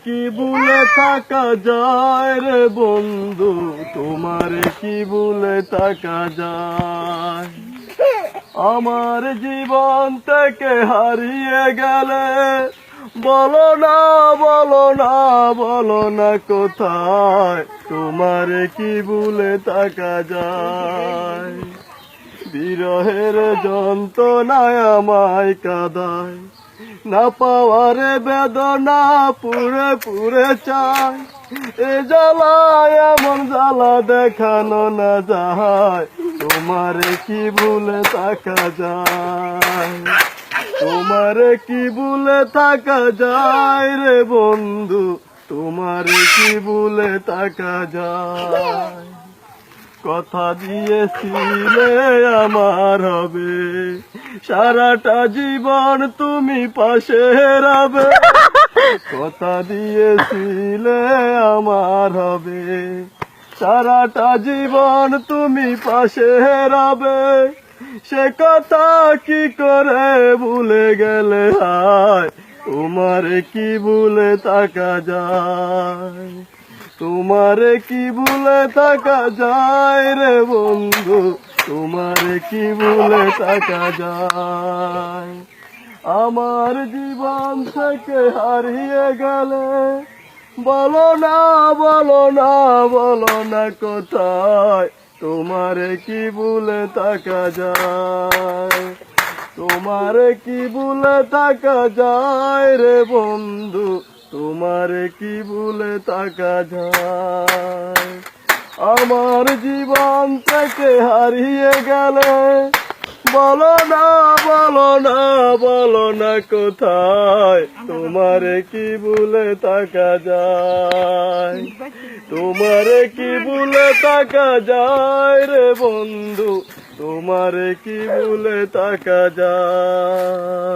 কি ভুলে থাকা যায় রে বন্ধু, তোমারে কি ভুলে থাকা যায়। আমার জীবন থেকে হারিয়ে গেলে বলো না, বলো না, বলো না কোথায়, তোমারে কি ভুলে থাকা যায়। বিরহের যন্ত্রণায় আমায় কাঁদায়, না পাওয়ারে বেদনা পুরে পুরে চায়। এ জ্বালায় এমন জ্বালা দেখানো না যায়, তোমারে কি ভুলে থাকা যায়। তোমারে কি ভুলে থাকা যায় রে বন্ধু, তোমারে কি ভুলে থাকা যায়। কথা দিয়েছিলে আমার হবে, সারাটা জীবন তুমি পাশে রবে। কথা দিয়েছিলে আমার হবে, সারাটা জীবন তুমি পাশে রবে। সে কথা কি করে ভুলে গেলে হায়, তোমারে কি ভুলে থাকা যায়। তোমারে কি ভুলে থাকা যায় রে বন্ধু, তোমারে কি ভুলে থাকা যায়। আমার জীবন থেকে হারিয়ে গেলে বলো না, বলো না, বলো না কোথায়, তোমারে কি ভুলে থাকা যায়। তোমারে কি ভুলে থাকা যায় রে বন্ধু, তোমারে কি ভুলে থাকা যায়। আমার জীবন থেকে হারিয়ে গেলে বলো না, বলো না, বলো না কোথায়, তোমারে কি ভুলে থাকা যায়। তোমারে কি ভুলে থাকা যায় রে বন্ধু, তোমারে কি ভুলে থাকা যায়।